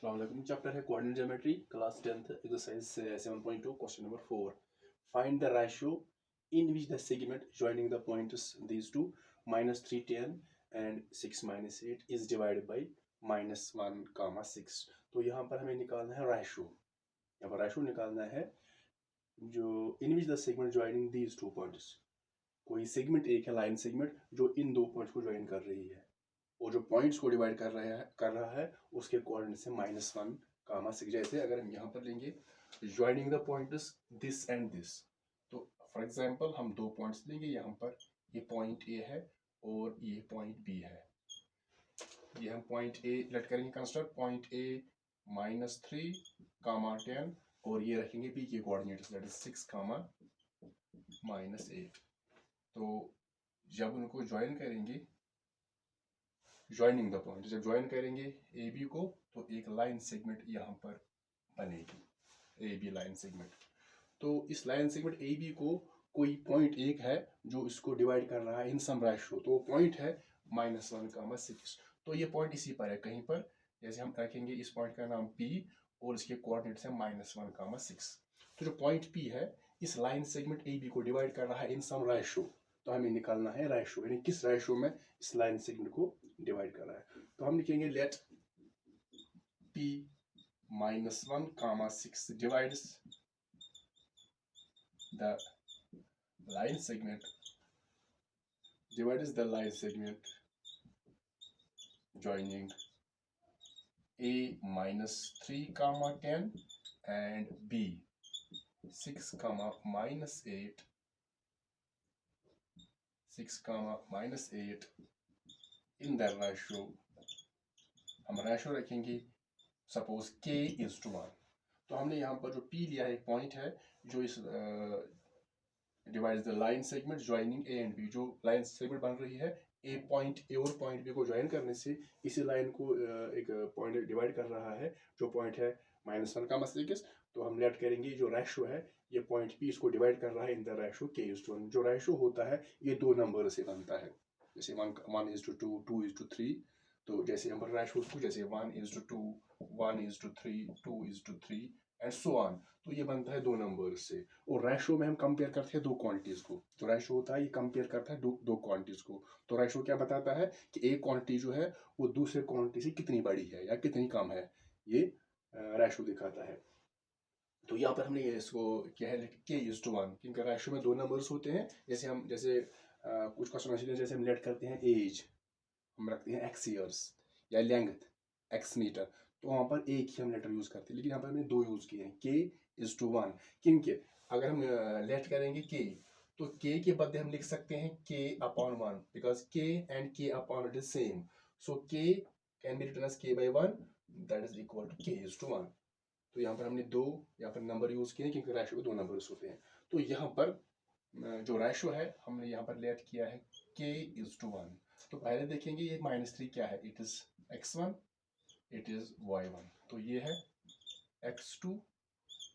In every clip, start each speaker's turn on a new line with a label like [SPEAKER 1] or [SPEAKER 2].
[SPEAKER 1] अस्सलाम चैप्टर है coordinate geometry class 10th exercise 7.2 question number 4 find the ratio in which the segment joining the points these two -310 and 6 - 8 is divided by -1, 6। तो यहाँ पर हमें निकालना है रेशियो। यहाँ पर रेशियो निकालना है जो in which the segment joining these two points। कोई सेगमेंट एक है लाइन सेगमेंट जो इन दो पॉइंट्स को ज्वाइन कर रही है और जो पॉइंट्स को डिवाइड कर रहा है उसके कोऑर्डिनेट से -1, 6। जैसे अगर हम यहाँ पर लेंगे joining the points this and this, तो फॉर एग्जांपल हम दो पॉइंट्स लेंगे। यहाँ पर ये पॉइंट ए है और ये पॉइंट बी है। ये हम पॉइंट ए लेट करेंगे कंस्ट्रक्ट पॉइंट ए -3, 10 और ये रखेंगे बी के कोऑर्डिनेट्स दैट इज 6, -8। तो जब उनको ज्वाइन करेंगे, ज्वाइनिंग द पॉइंट जब ज्वाइन करेंगे ए बी को, तो एक लाइन सेगमेंट यहाँ पर बनेगी, ए बी लाइन सेगमेंट। तो इस लाइन सेगमेंट ए बी को कोई पॉइंट एक है जो इसको डिवाइड कर रहा है इन सम रेशियो, तो वो पॉइंट है -1, 6। तो ये पॉइंट इसी पर है कहीं पर। जैसे हम रखेंगे इस पॉइंट का नाम P और इसके कोऑर्डिनेट्स है -1, 6। तो जो पॉइंट P है इस लाइन सेगमेंट ए बी को डिवाइड कर रहा है इन सम रेशियो। तो हमें निकालना है रेशियो, यानी किस रेशियो में इस लाइन सेगमेंट को डिवाइड कर रहा है। तो हम लिखेंगे late P -1, 6 divides the line segment joining A -3, 10 and B 6, -8 in the ratio। हम रेशियो रखेंगे सपोज K is to 1। तो हमने यहाँ पर जो P लिया है एक पॉइंट है जो इस divides the line segment joining A and B. जो लाइन सेगमेंट बन रही है ए पॉइंट ए और पॉइंट बी को ज्वाइन करने से इसी लाइन को एक पॉइंट डिवाइड कर रहा है जो पॉइंट है -1, 6। तो हम लेट करेंगे जो रेशियो है ये पॉइंट पी इसको डिवाइड कर रहा है इन द रेशियो K:1। जो रेशियो होता है ये दो नंबर से बनता है, जैसे 1:2, 2:3। तो जैसे हम रेशियो को जैसे 1:2, 1:3, 2:3 एंड सो ऑन। तो ये बनता है दो नंबर से। और रेशियो में हम कंपेयर करते हैं दो क्वांटिटीज को। जो रेशियो होता है ये कंपेयर करता है दो क्वांटिटीज को। तो रेशियो क्या बताता है कि एक क्वांटिटी जो है वो दूसरे क्वांटिटी से कितनी बड़ी है या कितनी कम है, ये रेशियो दिखाता है। तो यहाँ पर हमने इसको क्या है K:1, क्योंकि रेशियो में दो नंबर्स होते हैं। जैसे कुछ क्वेश्चन जैसे हम लेट करते हैं एज, हम रखते हैं x ईयर्स, या लेंथ x मीटर, तो वहाँ पर एक ही हम लेटर यूज करते हैं। लेकिन यहाँ पर हमने दो यूज किए हैं K:1, क्योंकि अगर हम लेट करेंगे K, तो K के बदले हम लिख सकते हैं K/1 because K and K/1 is same. So K can be written as K/1 that is equal to K:1। तो यहाँ पर हमने दो यहाँ पर नंबर यूज किए क्योंकि रेशियो में दो नंबर्स होते हैं। तो यहाँ पर जो रेशियो है हमने यहाँ पर लेट किया है K:1। तो पहले देखेंगे ये -3 क्या है, it is x1, it is y1। तो ये है x2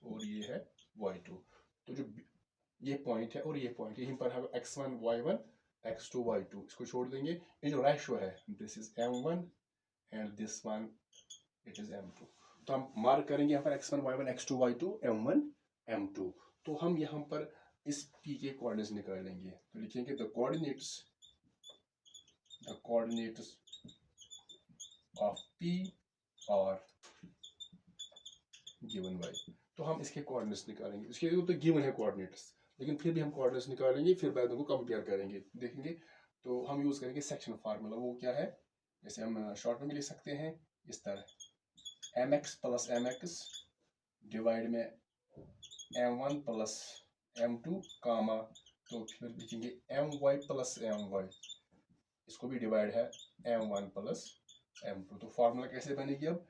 [SPEAKER 1] और ये है y2। तो जो ये पॉइंट है और ये पॉइंट, यहीं पर है x1, y1, x2, y2, इसको छोड़ देंगे। ये जो रेशियो है this is m1 and this one it is m2। तो हम मार्क करेंगे यहाँ पर x1, y1, x2, y2, m1, m2। तो हम यहाँ पर इस p के कोऑर्डिनेट्स निकालेंगे। तो लिखेंगे the coordinates of p are given by। तो हम इसके कोऑर्डिनेट्स निकालेंगे। इसके तो गिवन है कोऑर्डिनेट्स, लेकिन फिर भी हम कोऑर्डिनेट्स निकालेंगे, फिर बाद उनको कंपेयर करेंगे, देखेंगे। तो हम यूज करेंगे सेक्शन फार्मूला। वो क्या है, जैसे हम शॉर्ट में भी लिख सकते हैं इस तरह mx + mx डिवाइड में m1 + m2, तो फिर लिखेंगे my + my, इसको भी डिवाइड है m1 + m2। तो फार्मूला कैसे बनेगी, अब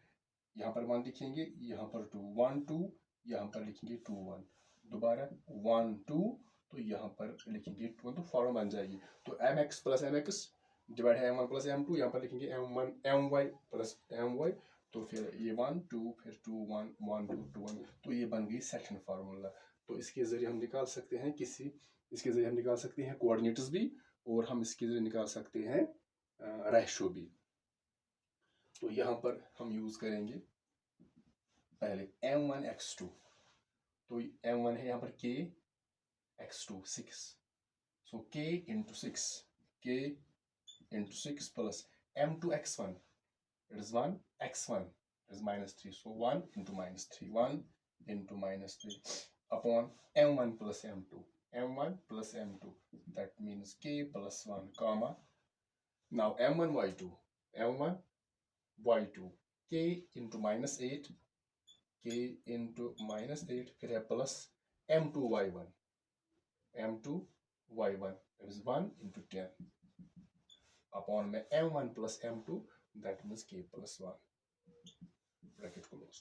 [SPEAKER 1] यहाँ पर 1 लिखेंगे, यहाँ पर 2, 1 2, यहाँ पर लिखेंगे 2 1, दोबारा 1 2, तो यहाँ पर लिखेंगे 2 1। तो फॉर्मूला बन जाएगी। तो mx + mx डिवाइड है m1 + m2, यहाँ पर लिखेंगे my + my। तो फिर ये 1 2, फिर 2 1, 1 2, 2 1। तो ये बन गई सेक्शन फार्मूला। तो इसके जरिए हम निकाल सकते हैं कोऑर्डिनेट्स भी, और हम इसके जरिए निकाल सकते हैं रेशियो भी। तो यहाँ पर हम यूज करेंगे पहले m1 x2, तो m1 है यहाँ पर k x2 6, so k into 6, k into 6 plus m2 x1, it is 1 x1 is -3, so 1 into -3, 1 into -3 upon m1 plus m2, m1 plus m2, that means k plus 1 comma, now m1 y2, m1 y2, k into -8, k into -8, फिर है plus m2 y1, m2 y1, that is 1 into 10 upon में m1 plus m2, that means k plus 1, bracket close.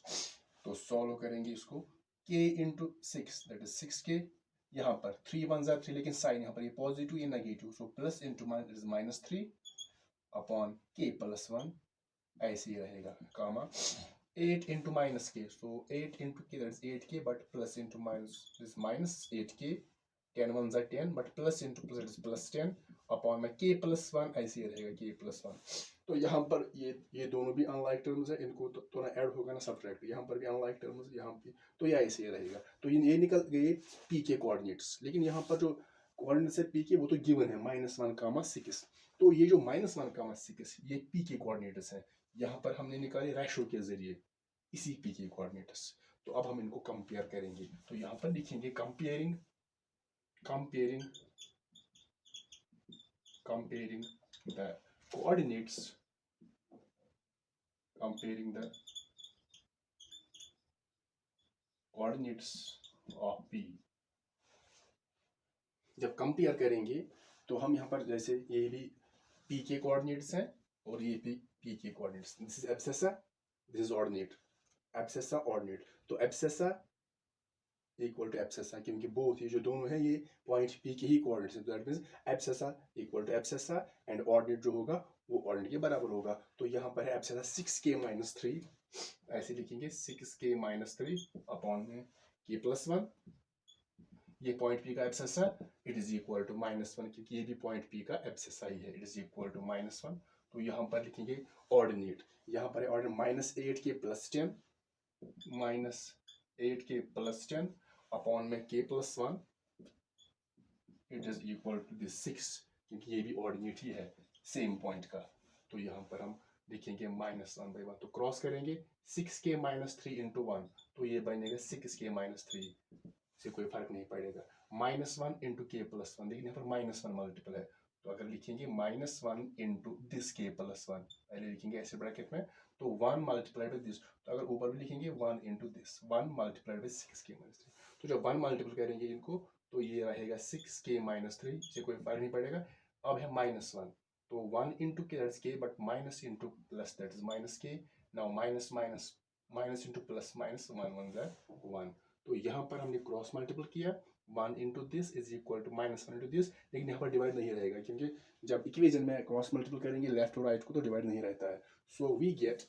[SPEAKER 1] तो solve करेंगे इसको, k into 6, that is 6k, यहाँ पर 3 1 जा 3, लेकिन साइन यहाँ पर ये पॉजिटिव ये negative, so plus into minus -3 upon k plus 1, ऐसे ही रहेगा कामा 8 into minus k, so 8 into k, that is 8k, but plus into minus is minus 8k, 10 1 are 10, but plus into plus, that is plus 10 upon में k plus 1, ऐसे ही रहेगा k plus 1। तो यहाँ पर ये दोनों भी अनलाइक टर्म्स है, इनको तो ना ऐड होगा ना सब्ट्रैक्ट, यहाँ पर भी अनलाइक टर्म्स, यहाँ भी तो ये ऐसे ही रहेगा। तो ये निकल गए p के कोऑर्डिनेट्स, लेकिन यहाँ पर जो कोऑर्डिनेट्स है p के वो तो गिवन है -1, 6, तो ये जो -1, 6 ये p के कोऑर्डिनेट्स है, यहाँ पर हमने निकाले रेशो के जरिए इसी p के कोऑर्डिनेट्स। तो अब हम इनको कंपेयर करेंगे, तो यहाँ पर लिखेंगे comparing the coordinates, comparing the coordinates of p। जब कंपेयर करेंगे तो हम यहाँ पर जैसे ये भी p के कोऑर्डिनेट्स हैं और ये भी p के coordinates, this is abscissa, this is ordinate, abscissa ordinate, तो एब्सेसा इक्वल टू एब्सेसा, क्योंकि बोथ ये जो दोनों है ये पॉइंट p के ही कोऑर्डिनेट्स हैं, that means abscissa equal to abscissa and ordinate जो होगा वो ऑर्डिनेट के बराबर होगा। तो यहाँ पर है एब्सेसा 6k - 3, ऐसे लिखेंगे 6k - 3 अपॉन में k plus 1, ये पॉइंट p का एब्सेसा, इट इज इक्वल टू -1, क्योंकि ये भी पॉइंट p का एब्सेसा ही है, इट इज इक्वल टू -1। तो यहाँ पर लिखेंगे ऑर्डिनेट, यहाँ पर है ऑर्डिनेट -8k + 10, -8k + 10 अपॉन में k plus 1, it is equal to this 6, क्योंकि ये भी ऑर्डिनेट ही है सेम पॉइंट का। तो यहाँ पर हम लिखेंगे -1/1, तो क्रॉस करेंगे 6k - 3 into 1, तो ये बनेगा 6k - 3, से कोई फर्क नहीं पड़ेगा। -1 into k plus 1, देखिए यहाँ पर -1 मल्टीपल है, तो अगर लिखेंगे -1 into दिस k plus 1, पहले लिखेंगे ऐसे ब्रैकेट में, तो 1 मल्टीप्लाइड बाई दिस, तो अगर ऊपर भी लिखेंगे 1 into this, 1 multiplied by 6k - 3, तो जब 1 मल्टीपल करेंगे इनको तो ये रहेगा 6k - 3, से कोई फर्क नहीं पड़ेगा। अब है -1, तो 1 into k, that's k, but minus into plus, that is -k, now minus into plus, -1 1 = 1, तो यहाँ पर हमने क्रॉस मल्टीपल किया, 1 into this is equal to -1 into this, लेकिन यहाँ पर डिवाइड नहीं रहेगा, क्योंकि जब इक्वेशन में क्रॉस मल्टीपल करेंगे लेफ्ट और राइट को तो डिवाइड नहीं रहता है। सो वी गेट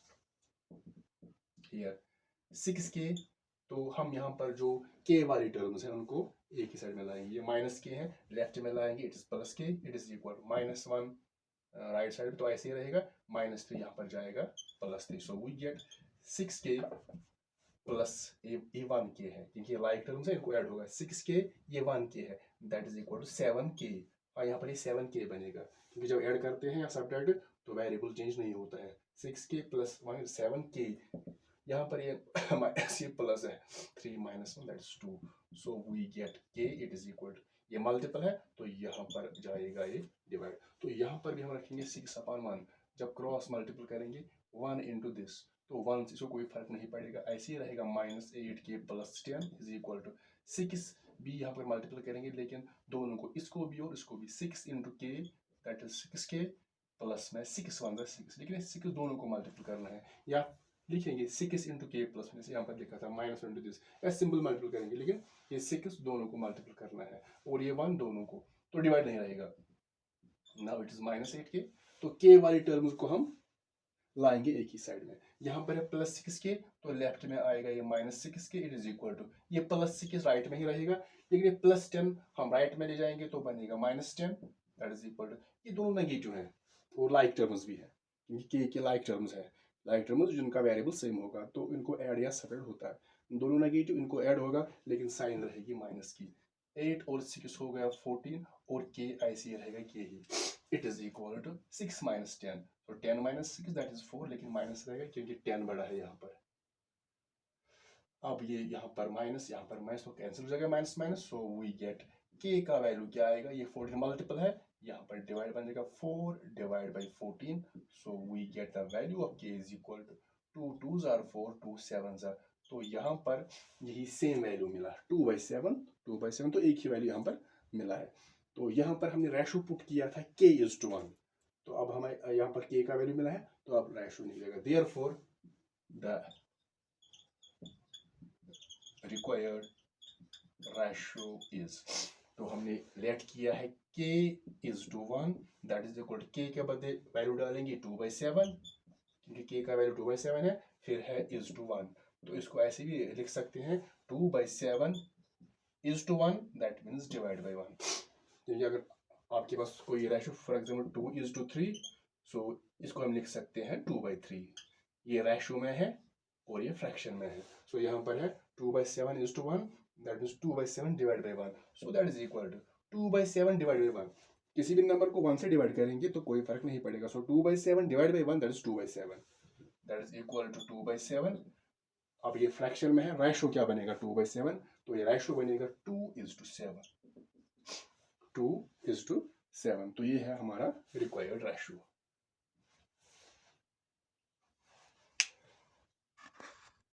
[SPEAKER 1] हियर 6k, तो हम यहाँ पर जो k वाली टर्म्स हैं उनको एक ही साइड में लाएंगे, ये -k है, लेफ्ट में लाएंगे it is +k, it is equal to -1 right side, तो ऐसे ही रहेगा, -3 यहाँ पर जाएगा +3, सो वी गेट 6k प्लस ये 1k है, क्योंकि लाइक टर्म्स है इनको ऐड होगा, 6k ये 1k है, that is equal to 7k, और यहाँ पर ये 7k बनेगा, क्योंकि जब ऐड करते हैं या सब्ट्रैक्ट तो वेरिएबल चेंज नहीं होता है। 6k + 1 7k, यहाँ पर ये ये प्लस है, 3 - 1 that is 2, so we get k, it is equal to, ये मल्टीपल है तो यहाँ पर जाएगा ये डिवाइड, तो यहाँ पर भी हम रखेंगे 6/1, जब क्रॉस मल्टीपल करेंगे 1 into दिस, तो 1 से कोई फर्क नहीं पड़ेगा, ऐसे ही रहेगा, -8k + 10 इज इक्वल टू 6 भी यहाँ पर मल्टीपल करेंगे, लेकिन दोनों को, इसको भी और इसको भी, 6 into k, that is 6k plus में 6 1 6, लेकिन 6 दोनों को मल्टीपल करना है, या लिखेंगे 6 into k प्लस, जैसे यहाँ पर लिखा था -1 into दिस, या सिंपल मल्टीपल करेंगे, लेकिन ये 6 दोनों को मल्टीपल करना है और ये 1 दोनों को, तो डिवाइड नहीं रहेगा। नाउ इट इज -8k, तो k वाली टर्म्स को हम लाएंगे एक ही साइड में, यहाँ पर है +6k, तो लेफ्ट में आएगा ये -6k, it is equal to, ये +6 राइट में ही रहेगा, लेकिन ये +10 हम राइट में ले जाएंगे तो बनेगा -10, दैट इज इक्वल टू, ये दोनों नेगेटिव हैं और लाइक टर्म्स भी है, क्योंकि k के लाइक टर्म्स है, लाइक टर्म्स जिनका वेरिएबल सेम होगा, तो इनको ऐड या सेपरेट होता है, दोनों नेगेटिव, इनको ऐड होगा लेकिन साइन रहेगी माइनस की। 8 और 6 हो गया 14 और के ऐसे रहेगा के ही। It is equal to 6 minus 10, तो 10 माइनस 6 दैट इज 4, लेकिन माइनस रहेगा क्योंकि 10 बड़ा है यहाँ पर। अब ये यहाँ पर माइनस, यहाँ पर माइनस, तो कैंसिल हो जाएगा minus minus, so we get k का वैल्यू क्या आएगा, ये 14 मल्टीपल है, यहाँ पर डिवाइड बन जाएगा 4 divide by 14, so we get the value of k is equal to 2 2s are 4 2 7s are, तो यहाँ पर यही सेम वैल्यू मिला 2/7, तो एक ही वैल्यू यहाँ पर मिला है। तो यहाँ पर हमने रेशो पुट किया था k is to 1, तो अब हमें यहाँ पर k का वैल्यू मिला है, तो अब रेशो निकलेगा, therefore the required ratio is, तो हमने लेट किया है k is to 1, that is equal k के बदले वैल्यू डालेंगे 2/7, क्योंकि k का वैल्यू 2/7 है, फिर है is to 1, तो इसको ऐसे भी लिख सकते हैं 2/7 is to 1, that means divide by 1, क्योंकि अगर आपके पास कोई ratio for example 2 is to 3, सो इसको हम लिख सकते हैं 2/3, ये रेशो में है और ये फ्रैक्शन में है, सो यहाँ पर है 2/7 is to 1, that means 2/7 divide by 1, so that is equal to 2/7 divide by 1, किसी भी नंबर को 1 से डिवाइड करेंगे तो कोई फर्क नहीं पड़ेगा, so 2/7 divide by 1 that is 2/7, that is equal to 2/7। अब ये फ्रैक्शन में है, रेशो क्या बनेगा 2/7, तो ये रेशो बनेगा 2:7, 2:7, तो ये है हमारा रिक्वायर्ड रेशो।